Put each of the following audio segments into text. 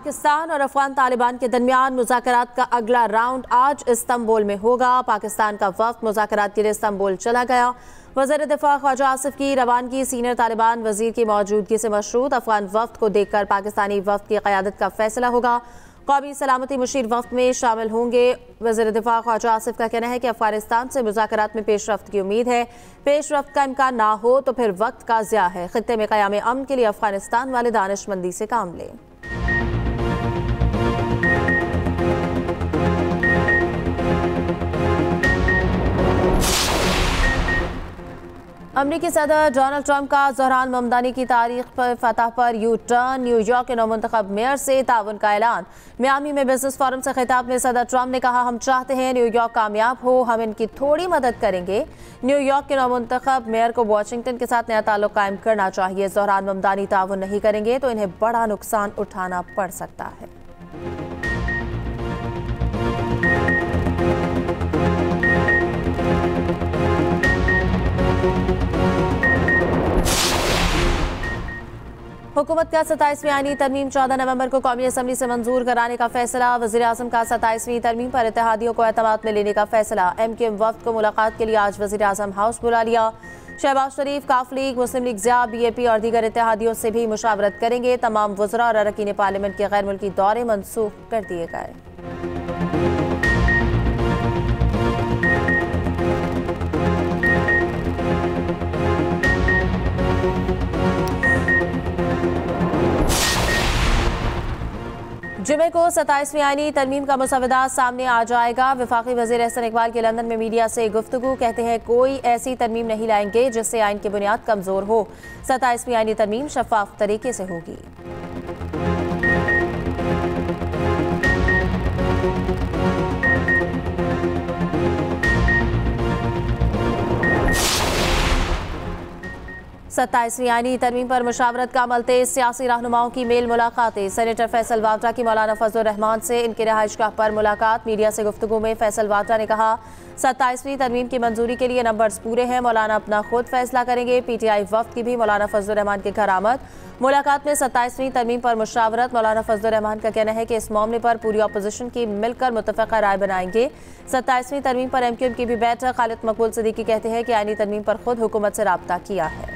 पाकिस्तान और अफगान तालिबान के दरमियान मुज़ाकरात का अगला राउंड आज इस्तांबुल में होगा। पाकिस्तान का वफ्द मुज़ाकरात के लिए इस्तांबुल चला गया। वज़ीर दिफ़ा ख्वाजा आसिफ की रवानगी सीनियर तालिबान वज़ीर की मौजूदगी से मशरूत अफगान वफ्द को देखकर पाकिस्तानी वफ्द की क़यादत का फैसला होगा। कौमी सलामती मुशीर वफ्द में शामिल होंगे। वज़ीर दिफ़ा ख्वाजा आसिफ का कहना है कि अफगानिस्तान से मुज़ाकरात में पेशरफ्त की उम्मीद है। पेशरफ्त का इम्कान ना हो तो फिर वक्त का ज़िया है। ख़ित्ते में क़याम अमन के लिए अफगानिस्तान वाले दानिशमंदी से काम लें। अमरीकी सदर डोनाल्ड ट्रंप का ज़हरान ममदानी की तारीख पर फतह पर यू टर्न। न्यूयॉर्क के नौमुंतखब मेयर से ताउन का ऐलान। मियामी में बिजनेस फोरम से खिताब में सदर ट्रंप ने कहा, हम चाहते हैं न्यूयॉर्क कामयाब हो, हम इनकी थोड़ी मदद करेंगे। न्यूयॉर्क के नौमुंतखब मेयर को वाशिंगटन के साथ नया ताल्लुक कायम करना चाहिए। ज़हरान ममदानी ताउन नहीं करेंगे तो इन्हें बड़ा नुकसान उठाना पड़ सकता है। हुकूमत का 27वीं आईनी तरमीम 14 नवंबर को कौमी असम्बली से मंजूर कराने का फैसला। वज़ीर आज़म का 27वीं तरमीम पर इत्तेहादियों को एतमाद में लेने का फैसला। MQM वफ्द को मुलाकात के लिए आज वज़ीर आज़म हाउस बुला लिया। शहबाज शरीफ, काफ लीग, मुस्लिम लीग ज़िया, BAP और दीगर इत्तेहादियों से भी मुशावरत करेंगे। तमाम वज़रा और अरकान पार्लियामेंट के गैर मुल्की दौरे मनसूख कर दिए गए। जुमे को 27वीं आईनी तरमीम का मुसवदा सामने आ जाएगा। वफाकी वज़ीर एहसन इकबाल के लंदन में मीडिया से गुफ्तगू। कहते हैं कोई ऐसी तरमीम नहीं लाएंगे जिससे आइन की बुनियाद कमजोर हो। 27वीं आईनी तरमीम शफाफ तरीके से होगी। सत्ताईसवीं आईनी तरमीम पर मुशावरत का अमल तेज। सियासी रहनुमाओं की मेल मुलाकातें। सेनेटर फैसल वाड्रा की मौलाना फजल रहमान से इनके रिहाइशगाह पर मुलाकात। मीडिया से गुफ्तगू में फैसल वाड्रा ने कहा, 27वीं तरमीम की मंजूरी के लिए नंबर्स पूरे हैं, मौलाना अपना खुद फैसला करेंगे। PTI वफ्द की भी मौलाना फजल रहमान के घर आमद। मुलाकात में 27वीं तरमीम पर मुशावरत। मौलाना फजल रहमान का कहना है कि इस मामले पर पूरी अपोजिशन की मिलकर मुतफ़क़ा राय बनाएंगे। 27वीं तरमीम पर MQM की भी बैठक। खालिद मकबूल सिद्दीकी कहते हैं कि आईनी तरमीम पर खुद हुकूमत से राब्ता किया है।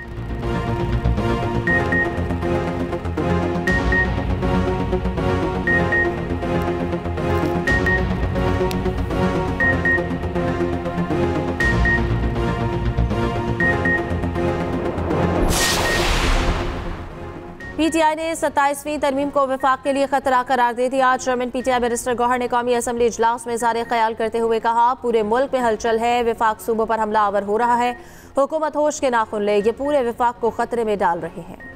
PTI ने 27वीं तरमीम को वफाक के लिए खतरा करार दे दिया। चेयरमैन PTI बैरिस्टर गौहर ने कौमी असम्बली इजलास में इज़हार ख्याल करते हुए कहा, पूरे मुल्क में हलचल है, वफाक सूबों पर हमलावर हो रहा है, हुकूमत होश के नाखुन ले, ये पूरे वफाक को खतरे में डाल रहे हैं।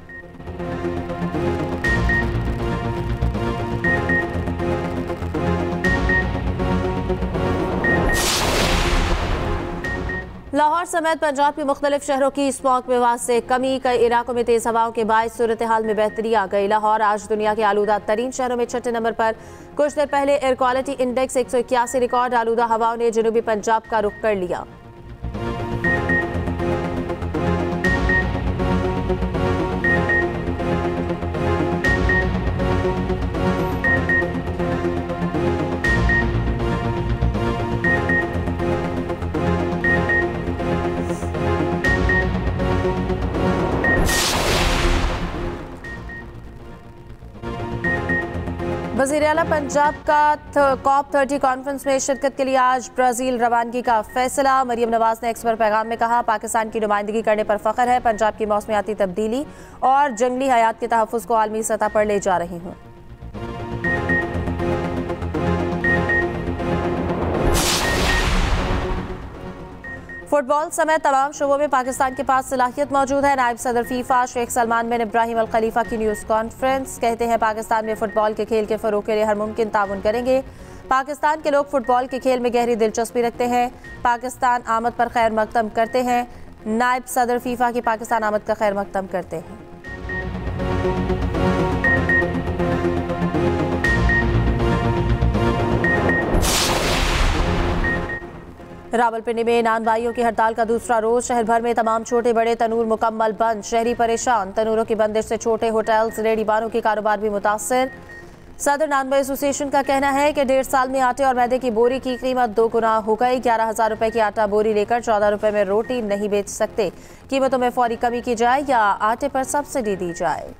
लाहौर समेत पंजाब के मुख्तलिफ शहरों की स्मॉग विवाद से कमी। कई इलाकों में तेज हवाओं के बायस सूरत हाल में बेहतरी आ गई। लाहौर आज दुनिया के आलूदा तरीन शहरों में 6ठे नंबर पर। कुछ देर पहले एयर क्वालिटी इंडेक्स 181 रिकॉर्ड। आलूदा हवाओं ने जनूबी पंजाब का रुख कर लिया। वज़ीर आला पंजाब का COP30 कॉन्फ्रेंस में शिरकत के लिए आज ब्राज़ील रवानगी का फैसला। मरियम नवाज ने एक्स पर पैगाम में कहा, पाकिस्तान की नुमाइंदगी करने पर फ़ख्र है। पंजाब की मौसमियाती तब्दीली और जंगली हयात के तहफ़्फ़ुज़ को आलमी सतह पर ले जा रही हूँ। फुटबॉल समेत तमाम शोबों में पाकिस्तान के पास सलाहियत मौजूद है। नायब सदर फीफा शेख सलमान बिन इब्राहिम अल खलीफा की न्यूज़ कॉन्फ्रेंस। कहते हैं पाकिस्तान में फुटबॉल के खेल के फ़रोग़ के लिए हर मुमकिन ताउन करेंगे। पाकिस्तान के लोग फुटबॉल के खेल में गहरी दिलचस्पी रखते हैं। पाकिस्तान आमद पर खैर मकदम करते हैं। नायब सदर फीफा की पाकिस्तान आमद का खैर मकदम करते हैं। रावलपिंडी में नान भाइयों की हड़ताल का दूसरा रोज। शहर भर में तमाम छोटे बड़े तनूर मुकम्मल बंद। शहरी परेशान। तनूरों की बंदिश से छोटे होटल्स, रेहड़ी बारों के कारोबार भी मुतासर। सदर नानबो एसोसिएशन का कहना है कि 1.5 साल में आटे और मैदे की बोरी की कीमत 2 गुना हो गई। 11,000 रुपए की आटा बोरी लेकर 14 रुपए में रोटी नहीं बेच सकते। कीमतों में फौरी कमी की जाए या आटे पर सब्सिडी दी जाए।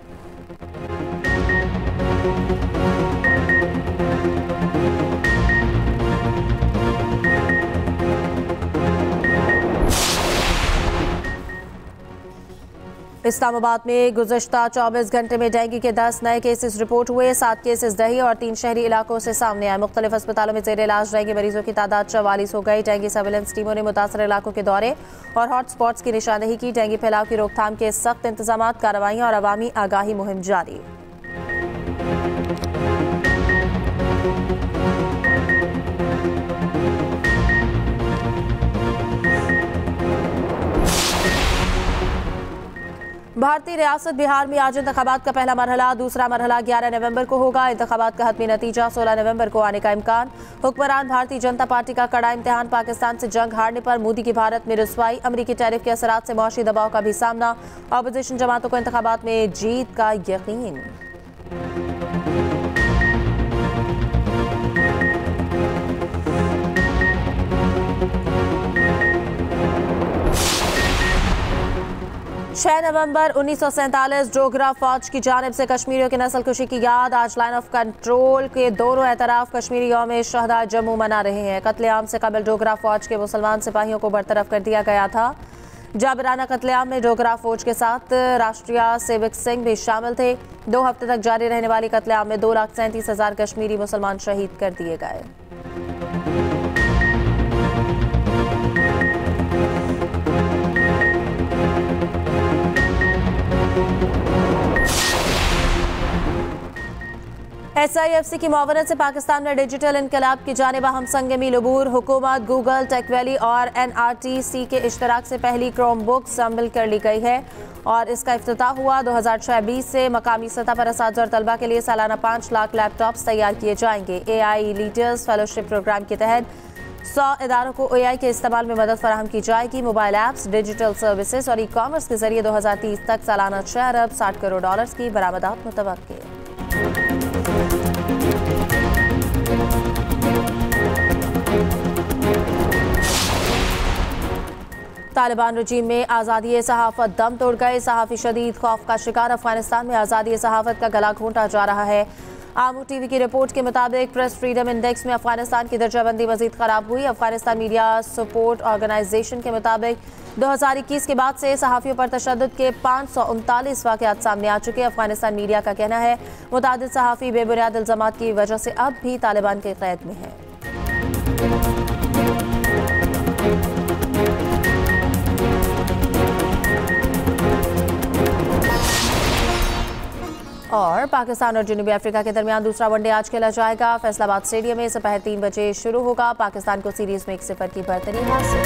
इस्लामाबाद में गुज़श्ता 24 घंटे में डेंगू के 10 नए केसेस रिपोर्ट हुए। 7 केसेस दही और 3 शहरी इलाकों से सामने आए। मुख्तलिफ अस्पतालों में जेर इलाज डेंगू मरीजों की तादाद 44 हो गई। डेंगू सर्विलेंस टीमों ने मुतासर इलाकों के दौरे और हॉटस्पॉट्स की निशानदेही की। डेंगू फैलाव की रोकथाम के सख्त इंतजाम, कार्रवाइयाँ और अवामी आगाही मुहिम जारी। भारतीय रियासत बिहार में आज इंतखाबात का पहला मरहला, दूसरा मरहला 11 नवंबर को होगा। इंतखाबात का हतमी नतीजा 16 नवंबर को आने का इम्कान। हुक्मरान भारतीय जनता पार्टी का कड़ा इम्तिहान, पाकिस्तान से जंग हारने पर मोदी की भारत में रुसवाई। अमरीकी टैरिफ के असरात से मौशी दबाव का भी सामना। ऑपोजिशन जमातों को इंतखाबात में जीत का यकीन। छह नवंबर 1947 डोगरा फौज की जानिब से कश्मीरियों की नस्लकुशी की याद। आज लाइन ऑफ कंट्रोल के दोनों एतराफ कश्मीरी यौम शहदा जम्मू मना रहे हैं। कत्लेआम से कबल डोगरा फौज के मुसलमान सिपाहियों को बरतरफ कर दिया गया था। जाबिराना कत्लेआम में डोगरा फौज के साथ राष्ट्रीय सेवक सिंह भी शामिल थे। 2 हफ्ते तक जारी रहने वाली कत्लेआम में 2,37,000 कश्मीरी मुसलमान शहीद कर दिए गए। SIFC की मुआवनत से पाकिस्तान में डिजिटल इनकलाब की जानिब अहम संगमी लबूर। हुकूमत, गूगल, टेक वैली और NRTC के इश्तराक से पहली क्रोम बुक शामिल कर ली गई है और इसका इफ्तिताह हुआ। 2026 से मकामी सतह पर असातिज़ा और तलबा के लिए सालाना 5 लाख लैपटॉप्स तैयार किए जाएंगे। AI लीडर्स फेलोशिप प्रोग्राम के तहत 100 इदारों को AI के इस्तेमाल में मदद फराहम की जाएगी। मोबाइल ऐप्स, डिजिटल सर्विसेज और ई-कॉमर्स के जरिए 2030 तक सालाना 6 अरब 60 करोड़ डॉलर्स की बरामदात मुतवक्के। तालिबान रजीम में आज़ादी सहाफ़त दम तोड़ गए। सहाफ़ी शदीद खौफ का शिकार। अफगानिस्तान में आज़ादी सहाफ़त का गला घोंटा जा रहा है। आमू टीवी की रिपोर्ट के मुताबिक प्रेस फ्रीडम इंडेक्स में अफगानिस्तान की दर्जाबंदी मजीद खराब हुई। अफगानिस्तान मीडिया सपोर्ट ऑर्गेनाइजेशन के मुताबिक 2021 के बाद से सहाफ़ियों पर तशद्दुद के 539 वाक़यात सामने आ चुके। अफगानिस्तान मीडिया का कहना है मुतादिद सहाफ़ी बेबुनियाद इल्ज़ामात की वजह से अब भी तालिबान के क़ैद में हैं। और पाकिस्तान और जनूबी अफ्रीका के दरमियान दूसरा वनडे आज खेला जाएगा। फैसलाबाद स्टेडियम में दोपहर 3 बजे शुरू होगा। पाकिस्तान को सीरीज में 1-0 की बढ़तरी हासिल।